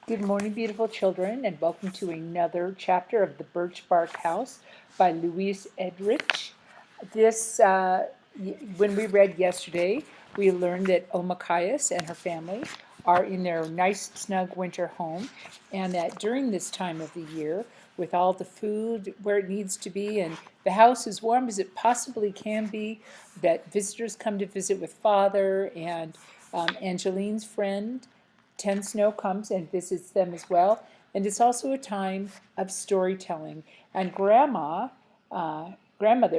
Good morning, beautiful children, and welcome to another chapter of the Birchbark House by Louise Edrich. This, when we read yesterday, we learned that Omakayas and her family are in their nice, snug winter home, and that during this time of the year, with all the food where it needs to be, and the house as warm as it possibly can be, that visitors come to visit with Father and Angeline's friend Ten Snow comes and visits them as well. And it's also a time of storytelling. And grandmother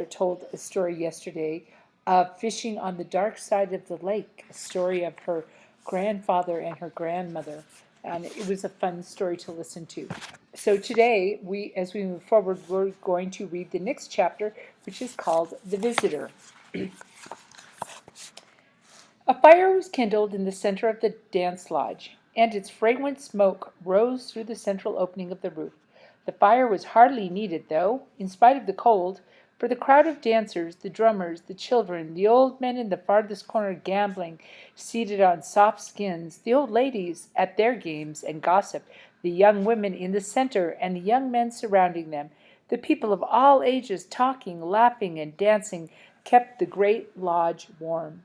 told a story yesterday of fishing on the dark side of the lake, a story of her grandfather and her grandmother. And it was a fun story to listen to. So today, as we move forward, we're going to read the next chapter, which is called The Visitor. A fire was kindled in the center of the dance lodge, and its fragrant smoke rose through the central opening of the roof. The fire was hardly needed, though, in spite of the cold, for the crowd of dancers, the drummers, the children, the old men in the farthest corner gambling, seated on soft skins, the old ladies at their games and gossip, the young women in the center and the young men surrounding them, the people of all ages talking, laughing, and dancing, kept the great lodge warm.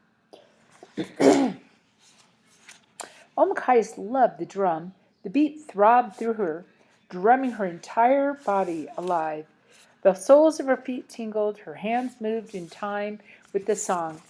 Omakayas loved the drum. The beat throbbed through her, drumming her entire body alive. The soles of her feet tingled, her hands moved in time with the song.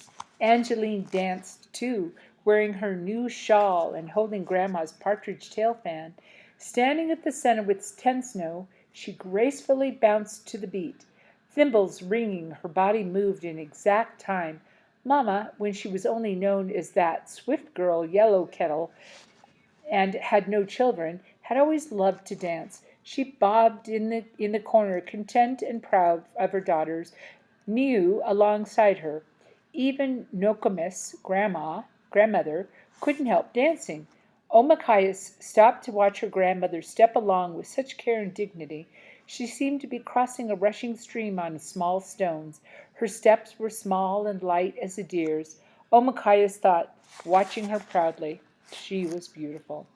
Angeline danced, too, wearing her new shawl and holding Grandma's partridge tail fan. Standing at the center with Ten Snow, she gracefully bounced to the beat. Thimbles ringing, her body moved in exact time. Mamma, when she was only known as that swift girl Yellow Kettle and had no children, had always loved to dance. She bobbed in the corner, content and proud of her daughters, Niu alongside her. Even Nokomis, grandmother, couldn't help dancing. Omakayas stopped to watch her grandmother step along with such care and dignity. She seemed to be crossing a rushing stream on small stones. Her steps were small and light as a deer's. Omakayas thought, watching her proudly. She was beautiful.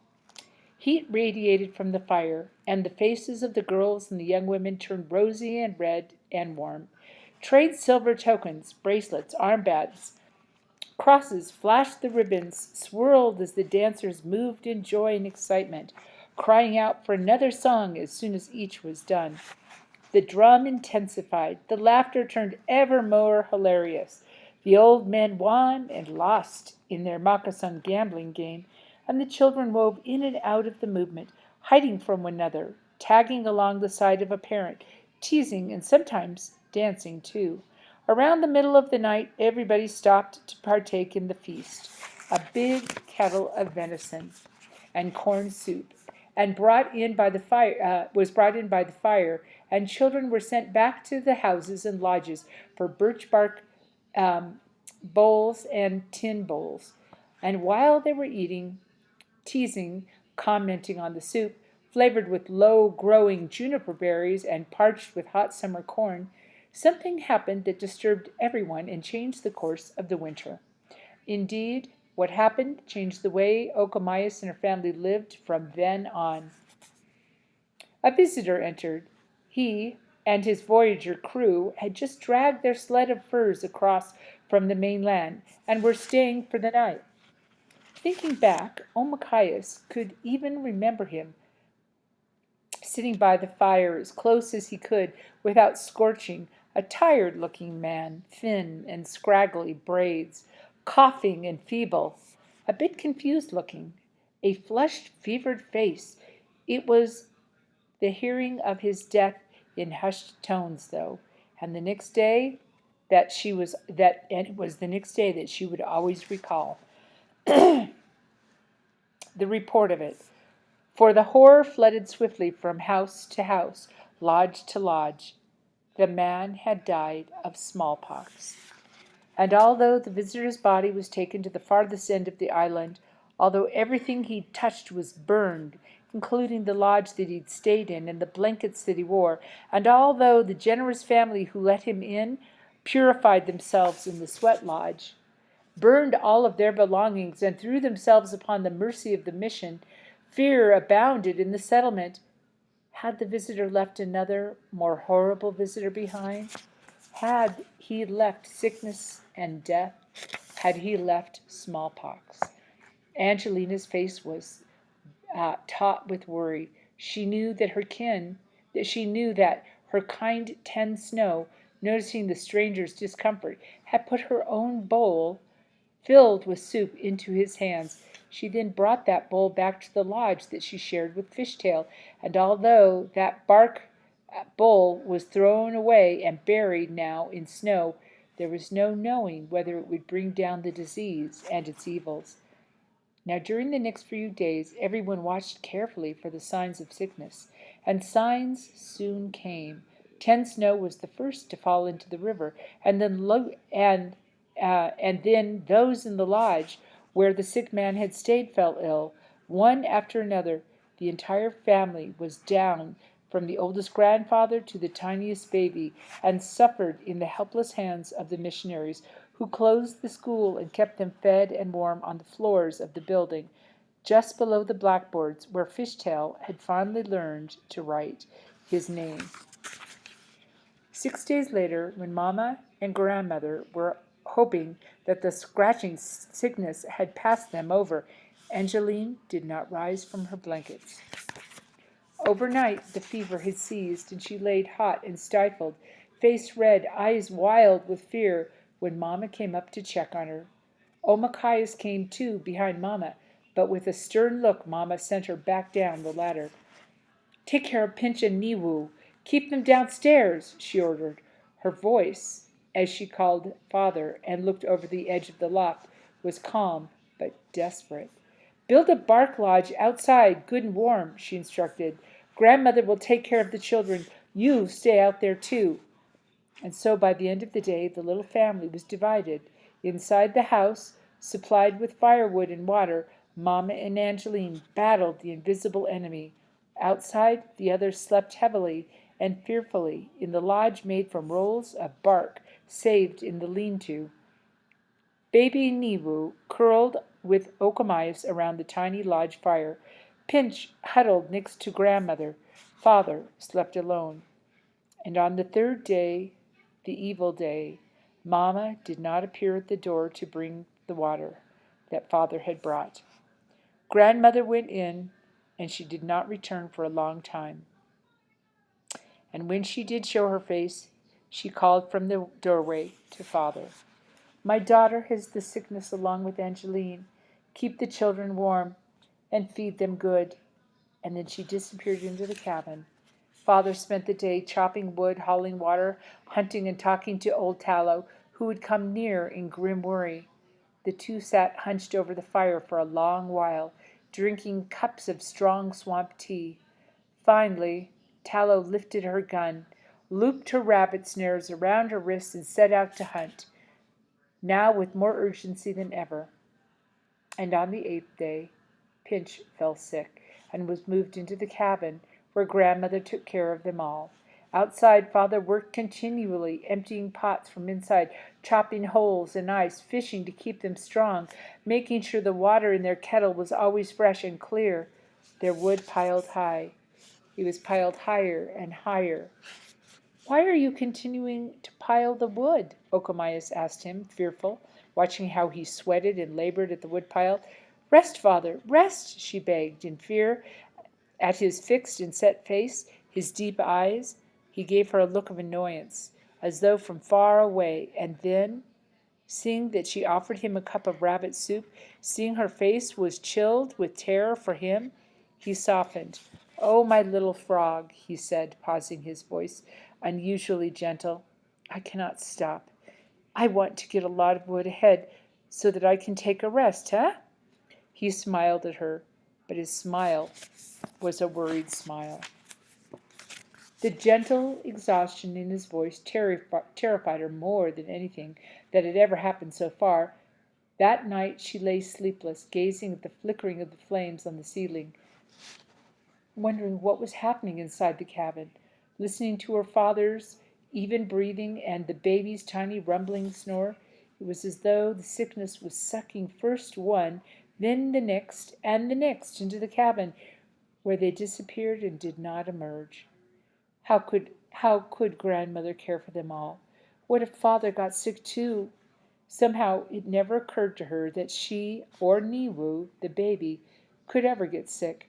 Heat radiated from the fire, and the faces of the girls and the young women turned rosy and red and warm. Trade silver tokens, bracelets, armbands, crosses flashed the ribbons, swirled as the dancers moved in joy and excitement, crying out for another song as soon as each was done. The drum intensified, the laughter turned ever more hilarious. The old men won and lost in their moccasin gambling game, and the children wove in and out of the movement, hiding from one another, tagging along the side of a parent, teasing and sometimes dancing too. Around the middle of the night, everybody stopped to partake in the feast. A big kettle of venison and corn soup, and was brought in by the fire, and children were sent back to the houses and lodges for birchbark bowls and tin bowls. And while they were eating, teasing, commenting on the soup, flavored with low-growing juniper berries and parched with hot summer corn, something happened that disturbed everyone and changed the course of the winter. Indeed, what happened changed the way Okomayas and her family lived from then on. A visitor entered. He and his voyager crew had just dragged their sled of furs across from the mainland and were staying for the night. Thinking back, Omakayas could even remember him, sitting by the fire as close as he could without scorching, a tired-looking man, thin and scraggly braids, coughing and feeble, a bit confused-looking, a flushed, fevered face. It was the hearing of his death in hushed tones, though, and it was the next day that she would always recall the report of it. For the horror flooded swiftly from house to house, lodge to lodge. The man had died of smallpox. And although the visitor's body was taken to the farthest end of the island, although everything he touched was burned, including the lodge that he'd stayed in and the blankets that he wore, and although the generous family who let him in purified themselves in the sweat lodge, burned all of their belongings, and threw themselves upon the mercy of the mission, Fear abounded in the settlement. Had the visitor left another, more horrible visitor behind? Had he left sickness and death? Had he left smallpox? Angelina's face was taut with worry. She knew that her kind Ten Snow, noticing the stranger's discomfort, had put her own bowl filled with soup into his hands. She then brought that bowl back to the lodge that she shared with Fishtail, and although that bark bowl was thrown away and buried now in snow, there was no knowing whether it would bring down the disease and its evils. Now during the next few days everyone watched carefully for the signs of sickness, and signs soon came. Ten Snow was the first to fall into the river, and then those in the lodge where the sick man had stayed fell ill. One after another, the entire family was down, from the oldest grandfather to the tiniest baby, and suffered in the helpless hands of the missionaries, who closed the school and kept them fed and warm on the floors of the building, just below the blackboards where Fishtail had finally learned to write his name. 6 days later, when Mamma and Grandmother were hoping that the scratching sickness had passed them over, Angeline did not rise from her blankets. Overnight the fever had seized, and she lay hot and stifled, face red, eyes wild with fear, when Mamma came up to check on her. Omakayas came too, behind Mamma, but with a stern look Mamma sent her back down the ladder. "Take care of Pinch and Niwu. Keep them downstairs," she ordered. Her voice, as she called Father and looked over the edge of the loft, was calm but desperate. "Build a bark lodge outside, good and warm," she instructed. "Grandmother will take care of the children. You stay out there too." And so by the end of the day the little family was divided. Inside the house, supplied with firewood and water, Mamma and Angeline battled the invisible enemy. Outside, the others slept heavily and fearfully in the lodge made from rolls of bark saved in the lean-to. Baby Niwu curled with Omakayas around the tiny lodge fire. Pinch huddled next to Grandmother. Father slept alone. And on the third day, the evil day, Mamma did not appear at the door to bring the water that Father had brought. Grandmother went in, and she did not return for a long time. And when she did show her face, she called from the doorway to Father. "My daughter has the sickness along with Angeline. Keep the children warm and feed them good." And then she disappeared into the cabin. Father spent the day chopping wood, hauling water, hunting, and talking to old Tallow, who would come near in grim worry. The two sat hunched over the fire for a long while, drinking cups of strong swamp tea. Finally, Tallow lifted her gun, looped her rabbit snares around her wrists, and set out to hunt, now with more urgency than ever. And on the 8th day, Pinch fell sick and was moved into the cabin, where Grandmother took care of them all. Outside, Father worked continually, emptying pots from inside, chopping holes in ice, fishing to keep them strong, making sure the water in their kettle was always fresh and clear. Their wood piled high. It was piled higher and higher. "Why are you continuing to pile the wood?" Omakayas asked him, fearful, watching how he sweated and labored at the woodpile. "Rest, Father, rest," she begged, in fear at his fixed and set face, his deep eyes. He gave her a look of annoyance, as though from far away, and then, seeing that she offered him a cup of rabbit soup, seeing her face was chilled with terror for him, he softened. "Oh, my little frog," he said, pausing, his voice unusually gentle, "I cannot stop. I want to get a lot of wood ahead so that I can take a rest, eh?" He smiled at her, but his smile was a worried smile. The gentle exhaustion in his voice terrified her more than anything that had ever happened so far. That night she lay sleepless, gazing at the flickering of the flames on the ceiling, wondering what was happening inside the cabin, listening to her father's even breathing and the baby's tiny rumbling snore. It was as though the sickness was sucking first one, then the next and the next into the cabin, where they disappeared and did not emerge. How could grandmother care for them all? What if father got sick too? Somehow it never occurred to her that she or Niwu, the baby, could ever get sick.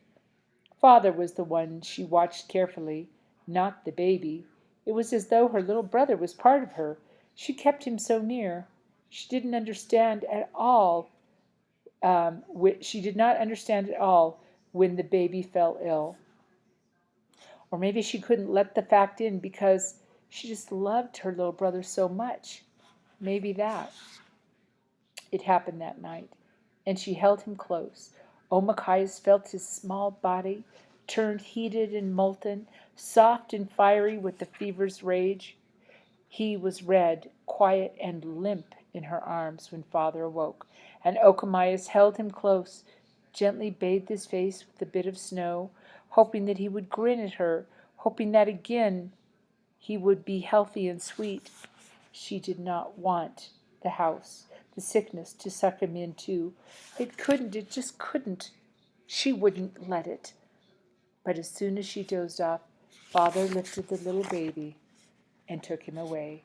Father was the one she watched carefully, not the baby. It was as though her little brother was part of her. She kept him so near. She didn't understand at all. She did not understand at all when the baby fell ill. Or maybe she couldn't let the fact in because she just loved her little brother so much. Maybe that. It happened that night, and she held him close. Omakayas felt his small body, turned heated and molten, soft and fiery with the fever's rage. He was red, quiet, and limp in her arms when father awoke, and Okomayas held him close, gently bathed his face with a bit of snow, hoping that he would grin at her, hoping that again he would be healthy and sweet. She did not want the house, the sickness, to suck him in too. It just couldn't. She wouldn't let it. But as soon as she dozed off, father lifted the little baby and took him away.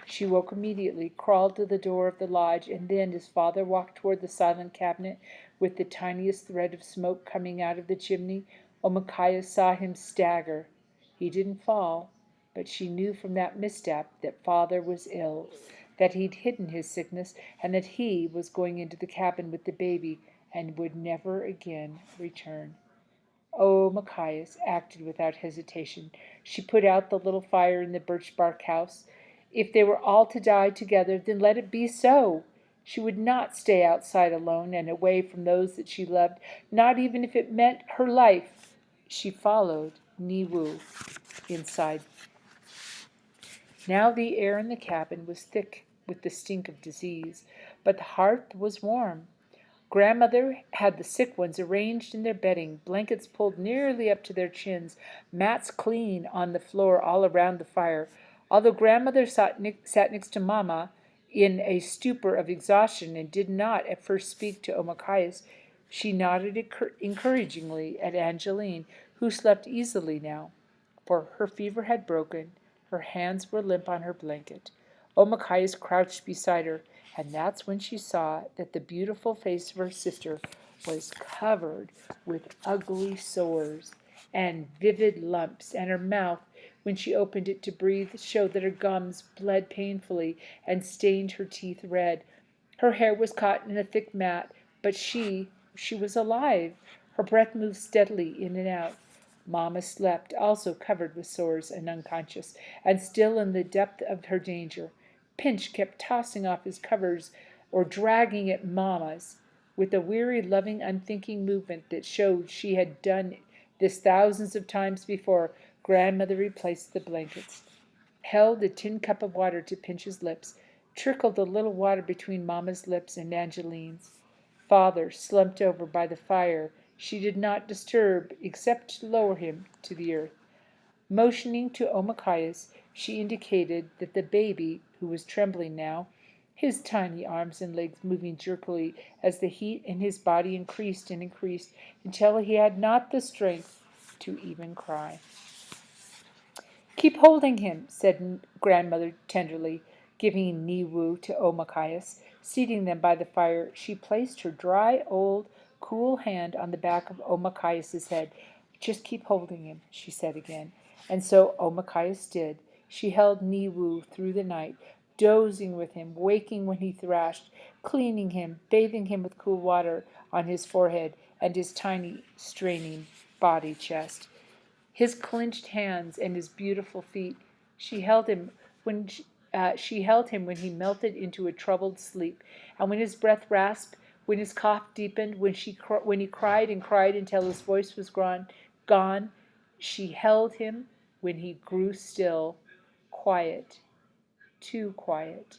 She woke immediately, crawled to the door of the lodge, and then, as father walked toward the silent cabinet with the tiniest thread of smoke coming out of the chimney, Omakaya saw him stagger. He didn't fall, but she knew from that misstep that father was ill, that he'd hidden his sickness, and that he was going into the cabin with the baby and would never again return. Omakayas acted without hesitation. She put out the little fire in the birchbark house. If they were all to die together, then let it be so. She would not stay outside alone and away from those that she loved, not even if it meant her life. She followed Niwu inside. Now the air in the cabin was thick with the stink of disease, but the hearth was warm. Grandmother had the sick ones arranged in their bedding, blankets pulled nearly up to their chins, mats clean on the floor all around the fire. Although grandmother sat next to Mamma in a stupor of exhaustion and did not at first speak to Omakayas, she nodded encouragingly at Angeline, who slept easily now, for her fever had broken. Her hands were limp on her blanket. Omakayas crouched beside her, and that's when she saw that the beautiful face of her sister was covered with ugly sores and vivid lumps, and her mouth, when she opened it to breathe, showed that her gums bled painfully and stained her teeth red. Her hair was caught in a thick mat, but she was alive. Her breath moved steadily in and out. Mamma slept, also covered with sores and unconscious, and still in the depth of her danger. Pinch kept tossing off his covers or dragging at Mamma's, with a weary, loving, unthinking movement that showed she had done this thousands of times before. Grandmother replaced the blankets, held a tin cup of water to Pinch's lips, trickled a little water between Mamma's lips and Angeline's. Father slumped over by the fire. She did not disturb except to lower him to the earth. Motioning to Omakayas, she indicated that the baby, who was trembling now, his tiny arms and legs moving jerkily as the heat in his body increased and increased until he had not the strength to even cry. "Keep holding him," said grandmother tenderly, giving Niwu to Omakayas. Seating them by the fire, she placed her dry, old, cool hand on the back of Omakayas's head. "Just keep holding him," she said again. And so Omakayas did. She held Niwu through the night, dozing with him, waking when he thrashed, cleaning him, bathing him with cool water on his forehead and his tiny, straining body chest. His clenched hands and his beautiful feet. She held him when he melted into a troubled sleep, and when his breath rasped, when his cough deepened, when he cried and cried until his voice was gone. She held him when he grew still, quiet, too quiet,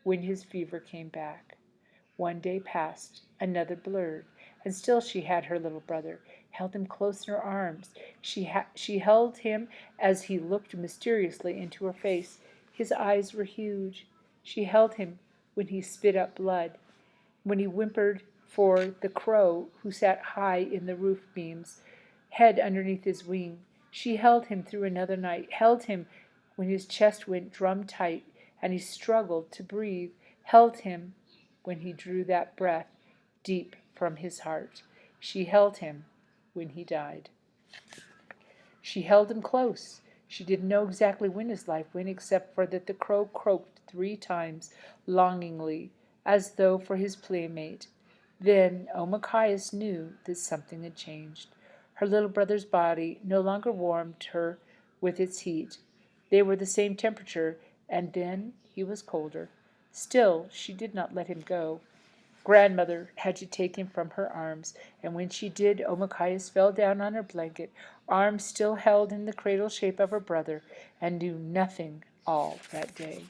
when his fever came back. One day passed, another blurred, and still she had her little brother, held him close in her arms. She held him as he looked mysteriously into her face. His eyes were huge. She held him when he spit up blood, when he whimpered for the crow who sat high in the roof beams, head underneath his wing. She held him through another night, held him when his chest went drum tight and he struggled to breathe, held him when he drew that breath deep from his heart. She held him when he died. She held him close. She didn't know exactly when his life went, except for that the crow croaked 3 times, longingly, as though for his playmate. Then Omakayas knew that something had changed. Her little brother's body no longer warmed her with its heat. They were the same temperature, and then he was colder. Still, she did not let him go. Grandmother had to take him from her arms, and when she did, Omakayas fell down on her blanket, arms still held in the cradle shape of her brother, and knew nothing all that day.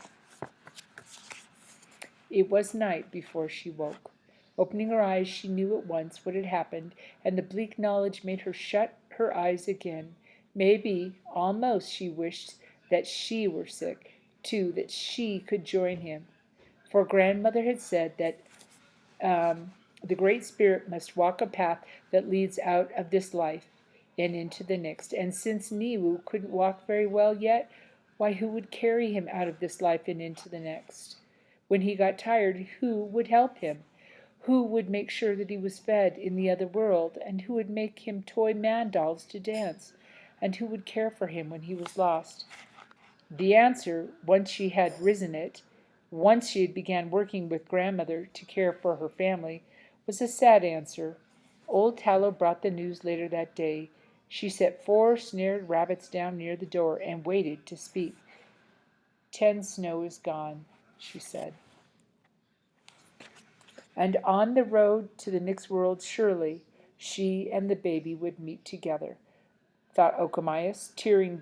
It was night before she woke. Opening her eyes, she knew at once what had happened, and the bleak knowledge made her shut her eyes again. Maybe, almost, she wished that she were sick, too, that she could join him. For grandmother had said that the Great Spirit must walk a path that leads out of this life and into the next. And since Niwu couldn't walk very well yet, why, who would carry him out of this life and into the next? When he got tired, who would help him? Who would make sure that he was fed in the other world? And who would make him toy man dolls to dance? And who would care for him when he was lost? The answer, once she had risen it, once she had began working with grandmother to care for her family, was a sad answer. Old Tallow brought the news later that day. She set 4 snared rabbits down near the door and waited to speak. 10 snow is gone, she said. And on the road to the next world, surely she and the baby would meet together, thought Omakayas, tearing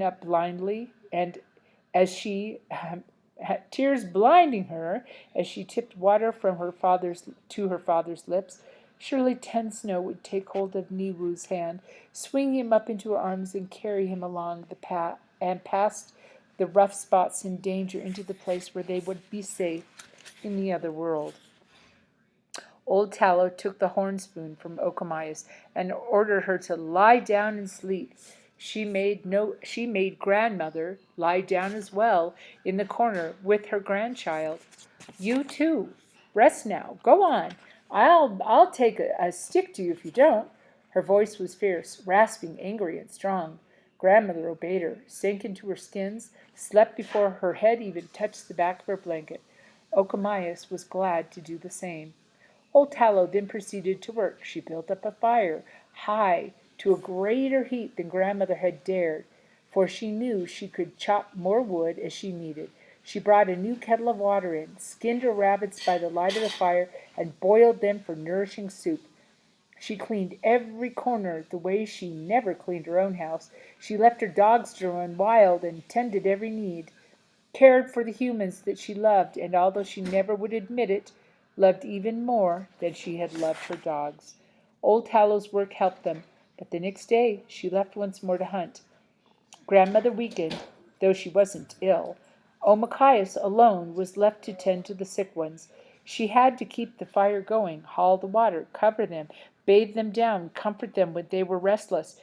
up blindly, and as she had tears blinding her as she tipped water from her father's lips. Surely 10 Snow would take hold of Niwu's hand, swing him up into her arms, and carry him along the path and past the rough spots in danger into the place where they would be safe in the other world. Old Tallow took the horn spoon from Omakayas and ordered her to lie down and sleep. She made grandmother lie down as well in the corner with her grandchild. You too. Rest now. Go on. I'll take a stick to you if you don't. Her voice was fierce, rasping, angry, and strong. Grandmother obeyed her, sank into her skins, slept before her head even touched the back of her blanket. Omakayas was glad to do the same. Old Tallow then proceeded to work. She built up a fire, high, to a greater heat than grandmother had dared, for she knew she could chop more wood as she needed. She brought a new kettle of water in, skinned her rabbits by the light of the fire, and boiled them for nourishing soup. She cleaned every corner the way she never cleaned her own house. She left her dogs to run wild and tended every need, cared for the humans that she loved, and although she never would admit it, loved even more than she had loved her dogs. Old Tallow's work helped them, but the next day she left once more to hunt. Grandmother weakened, though she wasn't ill. Omakayas alone was left to tend to the sick ones. She had to keep the fire going, haul the water, cover them, bathe them down, comfort them when they were restless.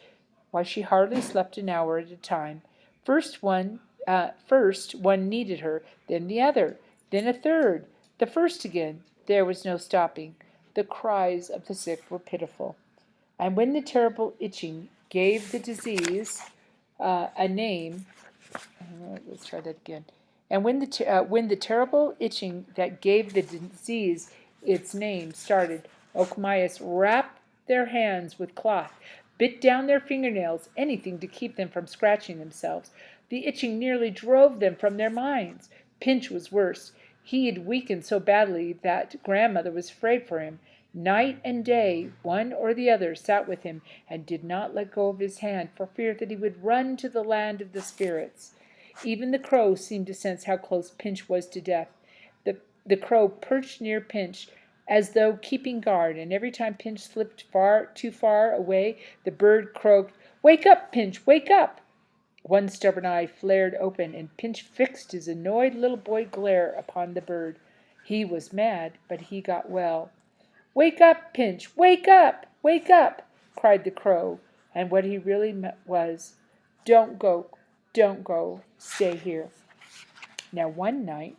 Why, she hardly slept an hour at a time. First one needed her, then the other, then a third, the first again. There was no stopping. The cries of the sick were pitiful. And when the terrible itching gave the disease a name, let's try that again. And when the terrible itching that gave the disease its name started, Omakayas wrapped their hands with cloth, bit down their fingernails, anything to keep them from scratching themselves. The itching nearly drove them from their minds. Pinch was worse. He had weakened so badly that grandmother was afraid for him. Night and day, one or the other sat with him and did not let go of his hand for fear that he would run to the land of the spirits. Even the crow seemed to sense how close Pinch was to death. The crow perched near Pinch as though keeping guard, and every time Pinch slipped too far away, the bird croaked, "Wake up, Pinch, wake up!" One stubborn eye flared open, and Pinch fixed his annoyed little boy glare upon the bird. He was mad, but he got well. "Wake up, Pinch! Wake up! Wake up!" cried the crow, and what he really meant was, "Don't go, don't go, stay here." Now one night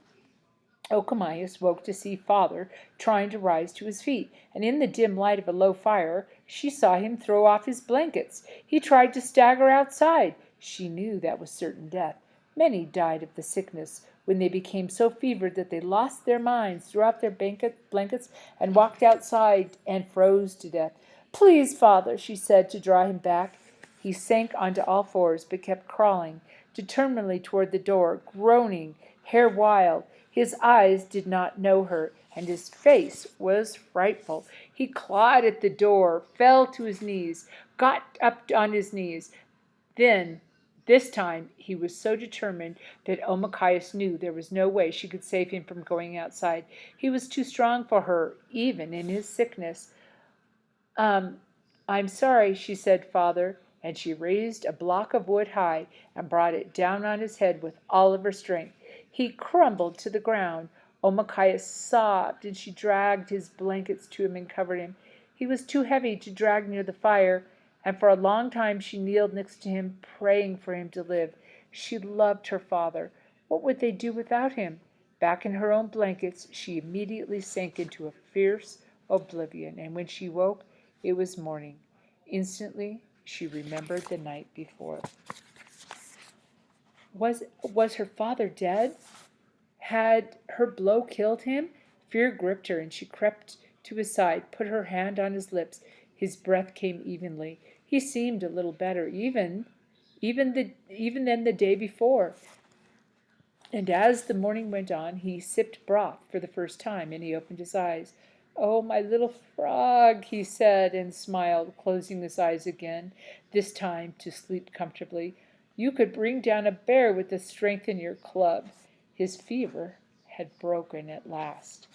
Okomayas woke to see Father trying to rise to his feet, and in the dim light of a low fire she saw him throw off his blankets. He tried to stagger outside. She knew that was certain death. Many died of the sickness when they became so fevered that they lost their minds, threw off their blankets, and walked outside and froze to death. "Please, Father," she said to draw him back. He sank onto all fours, but kept crawling determinedly toward the door, groaning, hair wild. His eyes did not know her, and his face was frightful. He clawed at the door, fell to his knees, got up on his knees. Then, this time, he was so determined that Omakayas knew there was no way she could save him from going outside. He was too strong for her, even in his sickness. Um, "I'm sorry," she said, "Father," and she raised a block of wood high and brought it down on his head with all of her strength. He crumbled to the ground. Omakaya sobbed, and she dragged his blankets to him and covered him. He was too heavy to drag near the fire, and for a long time she kneeled next to him, praying for him to live. She loved her father. What would they do without him? Back in her own blankets, she immediately sank into a fierce oblivion, and when she woke, it was morning. Instantly, she remembered the night before. Was her father dead? Had her blow killed him? Fear gripped her, and she crept to his side, put her hand on his lips. His breath came evenly. He seemed a little better, even than the day before. And as the morning went on, he sipped broth for the first time, and he opened his eyes. "Oh, my little frog," he said, and smiled, closing his eyes again, this time to sleep comfortably. "You could bring down a bear with the strength in your club." His fever had broken at last.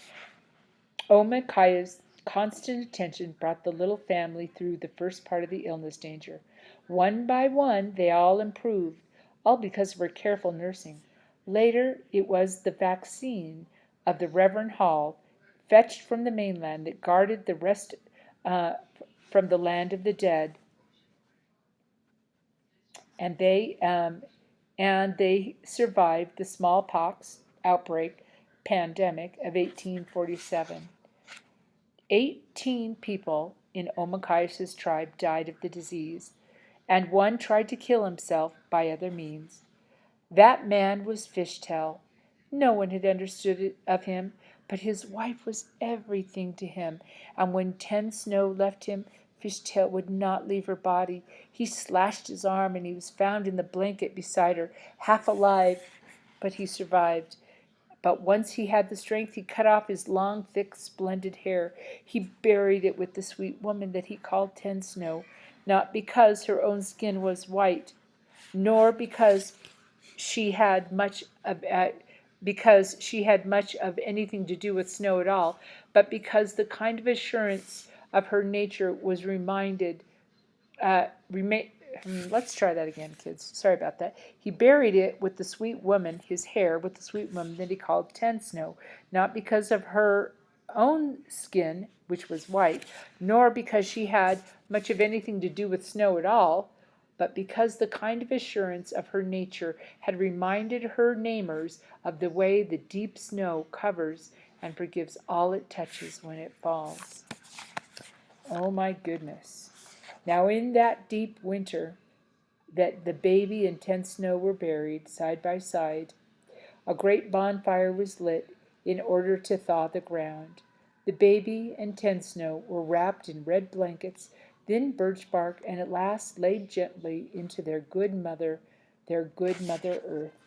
Omakaya's constant attention brought the little family through the first part of the illness danger. One by one they all improved, all because of her careful nursing. Later it was the vaccine of the Reverend Hall, fetched from the mainland, that guarded the rest uh, from the land of the dead, and they survived the smallpox outbreak pandemic of 1847. 18 people in Omakayas' tribe died of the disease, and one tried to kill himself by other means. That man was Fishtail. No one had understood it of him, but his wife was everything to him, and when Ten Snow left him, Fishtail would not leave her body. He slashed his arm, and he was found in the blanket beside her, half alive, but he survived. But once he had the strength, he cut off his long, thick, splendid hair. He buried it with the sweet woman that he called Ten Snow, not because her own skin was white, nor she had much of anything to do with snow at all, but because the kind of assurance of her nature was reminded remain. Let's try that again, kids. Sorry about that. He buried it with the sweet woman, his hair with the sweet woman that he called Ten Snow, not because of her own skin, which was white, nor because she had much of anything to do with snow at all, but because the kind of assurance of her nature had reminded her namers of the way the deep snow covers and forgives all it touches when it falls. Oh my goodness. Now in that deep winter that the baby and Ten Snow were buried side by side, a great bonfire was lit in order to thaw the ground. The baby and Ten Snow were wrapped in red blankets, then birchbark, and at last laid gently into their good mother Earth.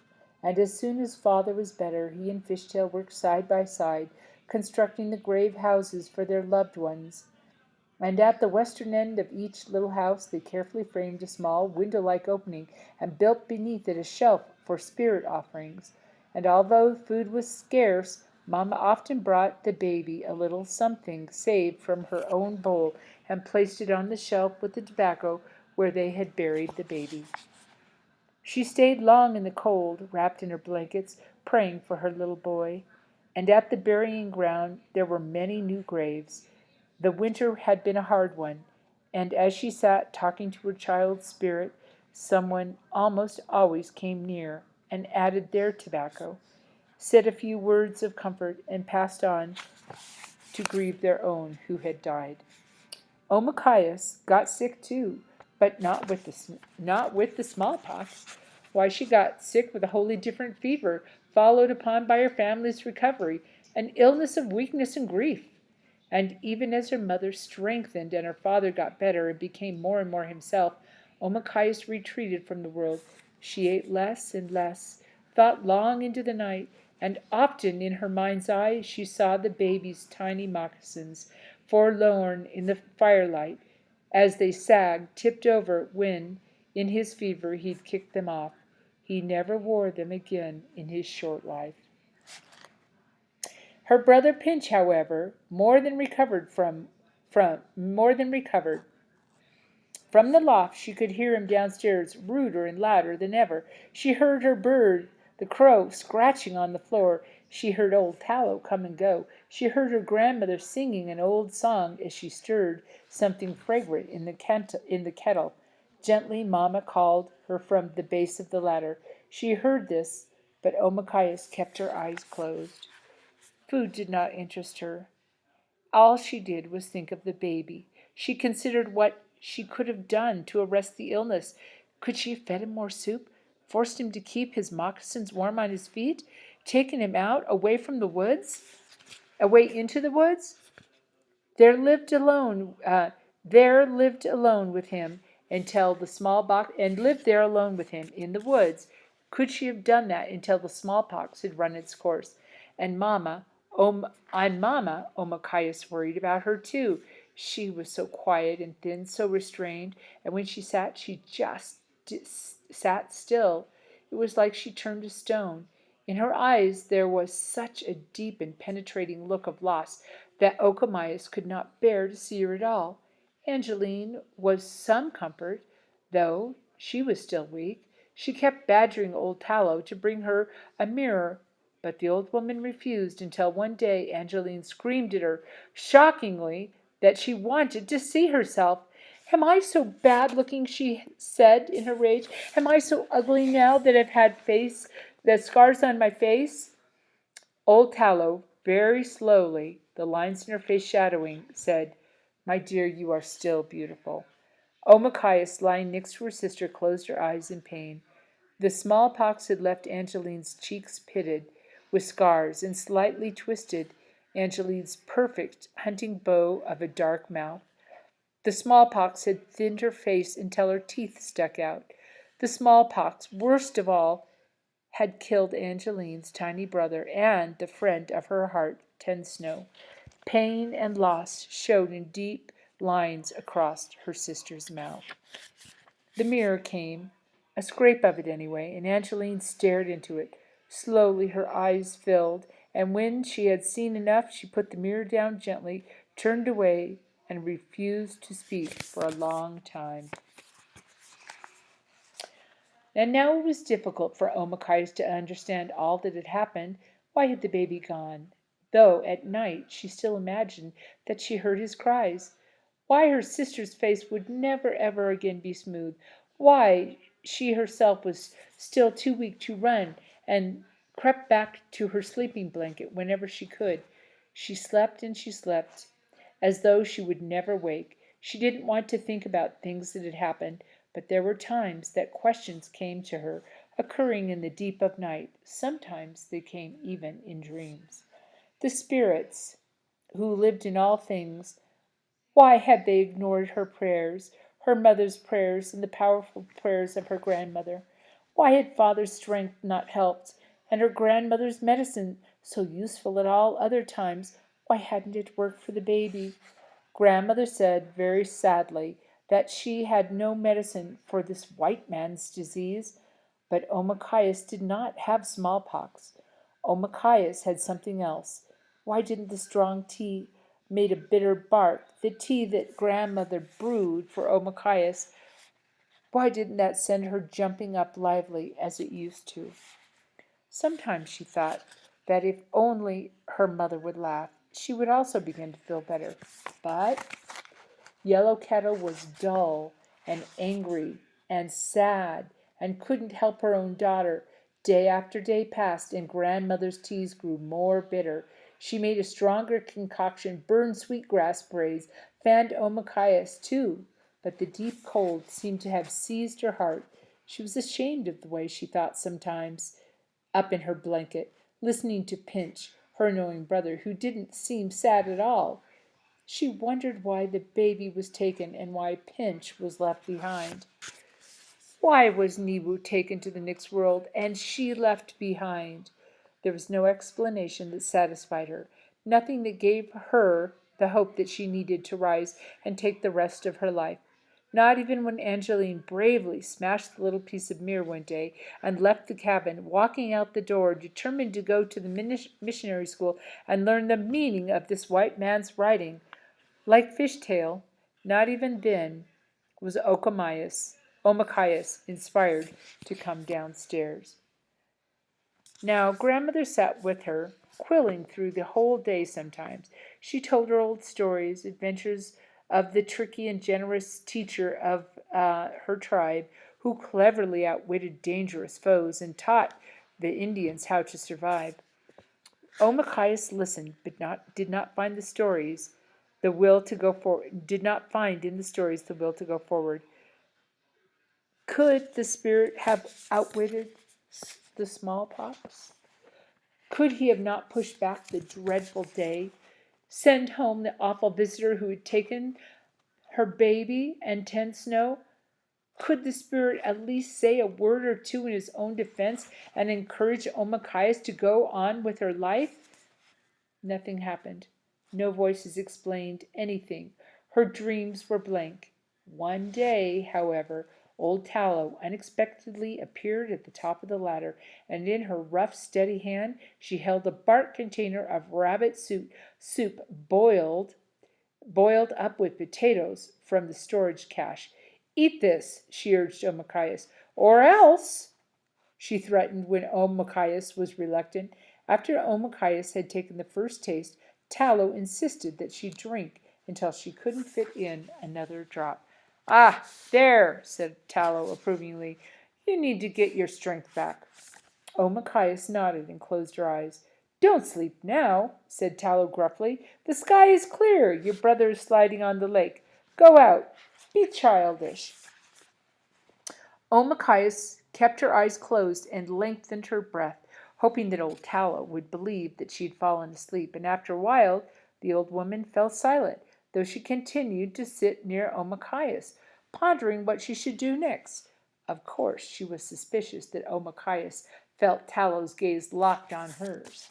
And as soon as Father was better, he and Fishtail worked side by side, constructing the grave houses for their loved ones. And at the western end of each little house they carefully framed a small window-like opening and built beneath it a shelf for spirit offerings. And although food was scarce, Mamma often brought the baby a little something saved from her own bowl and placed it on the shelf with the tobacco where they had buried the baby. She stayed long in the cold, wrapped in her blankets, praying for her little boy. And at the burying ground there were many new graves. The winter had been a hard one, and as she sat talking to her child's spirit, someone almost always came near and added their tobacco, said a few words of comfort, and passed on to grieve their own who had died. Omakayas got sick too, but not with the smallpox. Why, she got sick with a wholly different fever, followed upon by her family's recovery, an illness of weakness and grief. And even as her mother strengthened and her father got better and became more and more himself, Omakayas retreated from the world. She ate less and less, thought long into the night, and often in her mind's eye she saw the baby's tiny moccasins, forlorn in the firelight, as they sagged, tipped over, when, in his fever, he'd kicked them off. He never wore them again in his short life. Her brother Pinch, however, more than recovered. From the loft she could hear him downstairs, ruder and louder than ever. She heard her bird, the crow, scratching on the floor. She heard old Tallow come and go. She heard her grandmother singing an old song as she stirred something fragrant in the kettle. Gently Mamma called her from the base of the ladder. She heard this, but Omakayas kept her eyes closed. Food did not interest her. All she did was think of the baby. She considered what she could have done to arrest the illness. Could she have fed him more soup, forced him to keep his moccasins warm on his feet, taken him out away into the woods? There lived alone, there lived alone with him until the smallpox, and lived there alone with him in the woods. Could she have done that until the smallpox had run its course? And Mamma, Omakayas worried about her too. She was so quiet and thin, so restrained, and when she sat, she just sat still. It was like she turned to stone. In her eyes there was such a deep and penetrating look of loss that Okomayas could not bear to see her at all. Angeline was some comfort, though she was still weak. She kept badgering old Tallow to bring her a mirror, but the old woman refused until one day Angeline screamed at her, shockingly, that she wanted to see herself. Am I so bad looking, she said in her rage. Am I so ugly now that I've had scars on my face? Old Tallow, very slowly, the lines in her face shadowing, said, My dear, you are still beautiful. Omakayas, lying next to her sister, closed her eyes in pain. The smallpox had left Angeline's cheeks pitted with scars and slightly twisted Angeline's perfect hunting bow of a dark mouth. The smallpox had thinned her face until her teeth stuck out. The smallpox, worst of all, had killed Angeline's tiny brother and the friend of her heart, Ten Snow. Pain and loss showed in deep lines across her sister's mouth. The mirror came, a scrape of it anyway, and Angeline stared into it. Slowly her eyes filled, and when she had seen enough, she put the mirror down gently, turned away, and refused to speak for a long time. And now it was difficult for Omakayas to understand all that had happened. Why had the baby gone? Though at night she still imagined that she heard his cries. Why her sister's face would never ever again be smooth. Why she herself was still too weak to run, and crept back to her sleeping blanket whenever she could. She slept and she slept, as though she would never wake. She didn't want to think about things that had happened, but there were times that questions came to her, occurring in the deep of night. Sometimes they came even in dreams. The spirits who lived in all things, why had they ignored her prayers, her mother's prayers, and the powerful prayers of her grandmother? Why had father's strength not helped, and her grandmother's medicine, so useful at all other times, why hadn't it worked for the baby? Grandmother said very sadly that she had no medicine for this white man's disease, but Omakayas did not have smallpox. Omakayas had something else. Why didn't the strong tea made of bitter bark, the tea that grandmother brewed for Omakayas, why didn't that send her jumping up lively as it used to? Sometimes she thought, that if only her mother would laugh, she would also begin to feel better. But Yellow Kettle was dull and angry and sad and couldn't help her own daughter. Day after day passed, and grandmother's teas grew more bitter. She made a stronger concoction, burned sweetgrass sprays, fanned Omakayas too, but the deep cold seemed to have seized her heart. She was ashamed of the way she thought sometimes, up in her blanket, listening to Pinch, her annoying brother, who didn't seem sad at all. She wondered why the baby was taken and why Pinch was left behind. Why was Nibu taken to the next world and she left behind? There was no explanation that satisfied her, nothing that gave her the hope that she needed to rise and take the rest of her life. Not even when Angeline bravely smashed the little piece of mirror one day and left the cabin, walking out the door, determined to go to the missionary school and learn the meaning of this white man's writing. Like Fishtail, not even then was Omakayas inspired to come downstairs. Now, grandmother sat with her, quilling through the whole day sometimes. She told her old stories, adventures of the tricky and generous teacher of her tribe, who cleverly outwitted dangerous foes and taught the Indians how to survive. Omakayas listened, but did not find the stories the will to go forward. Did not find in the stories the will to go forward. Could the spirit have outwitted the smallpox? Could he have not pushed back the dreadful day, send home the awful visitor who had taken her baby and 10 Snow? Could the spirit at least say a word or two in his own defense and encourage Omakayas to go on with her life? Nothing happened. No voices explained anything. Her dreams were blank. One day, however, old Tallow unexpectedly appeared at the top of the ladder, and in her rough, steady hand she held a bark container of rabbit soup boiled up with potatoes from the storage cache. Eat this, she urged Omakayas, or else, she threatened when Omakayas was reluctant. After Omakayas had taken the first taste, Tallow insisted that she drink until she couldn't fit in another drop. Ah, there, said Tallow approvingly. You need to get your strength back. Omakayas nodded and closed her eyes. Don't sleep now, said Tallow gruffly. The sky is clear. Your brother is sliding on the lake. Go out. Be childish. Omakayas kept her eyes closed and lengthened her breath, hoping that old Tallow would believe that she had fallen asleep, and after a while the old woman fell silent, though she continued to sit near Omakayas, pondering what she should do next. Of course, she was suspicious that Omakayas felt Tallow's gaze locked on hers.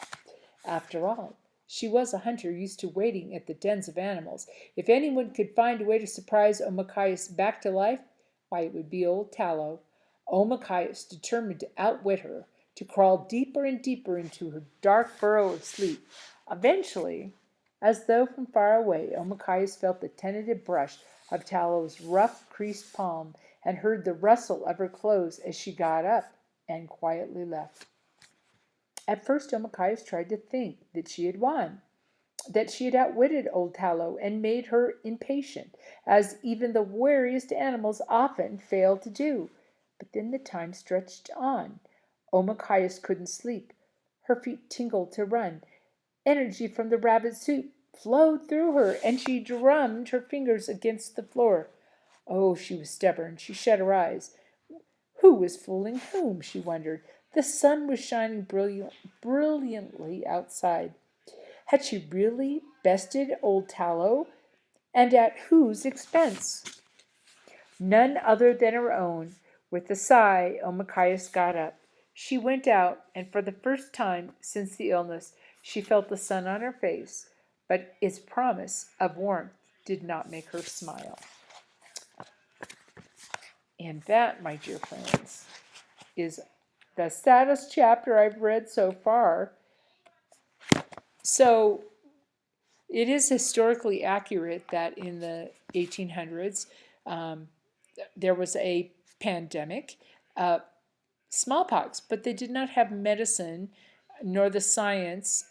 After all, she was a hunter used to waiting at the dens of animals. If anyone could find a way to surprise Omakayas back to life, why, it would be old Tallow. Omakayas determined to outwit her, to crawl deeper and deeper into her dark burrow of sleep. Eventually, as though from far away, Omakayas felt the tentative brush of Tallow's rough, creased palm and heard the rustle of her clothes as she got up and quietly left. At first Omakayas tried to think that she had won, that she had outwitted old Tallow and made her impatient, as even the wariest animals often fail to do. But then the time stretched on. Omakayas couldn't sleep. Her feet tingled to run. Energy from the rabbit soup flowed through her, and she drummed her fingers against the floor. Oh, she was stubborn. She shut her eyes. Who was fooling whom, she wondered. The sun was shining brilliantly outside. Had she really bested old Tallow? And at whose expense? None other than her own. With a sigh, Omakayas got up. She went out, and for the first time since the illness, she felt the sun on her face, but its promise of warmth did not make her smile. And that, my dear friends, is the saddest chapter I've read so far. So it is historically accurate that in the 1800s there was a pandemic, smallpox, but they did not have medicine nor the science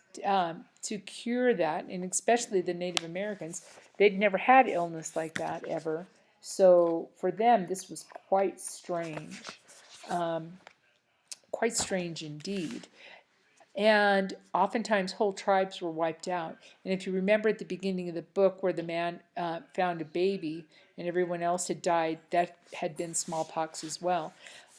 to cure that, and especially the Native Americans. They'd never had illness like that ever. So for them, this was um, quite strange indeed. And oftentimes whole tribes were wiped out. And if you remember at the beginning of the book where the man found a baby and everyone else had died, that had been smallpox as well.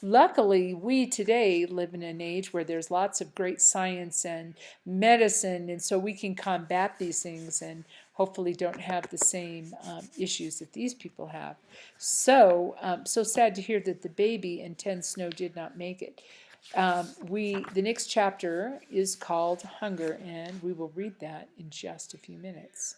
Luckily, we today live in an age where there's lots of great science and medicine, and so we can combat these things and hopefully don't have the same issues that these people have. So sad to hear that the baby and 10 Snow did not make it. The next chapter is called Hunger, and we will read that in just a few minutes.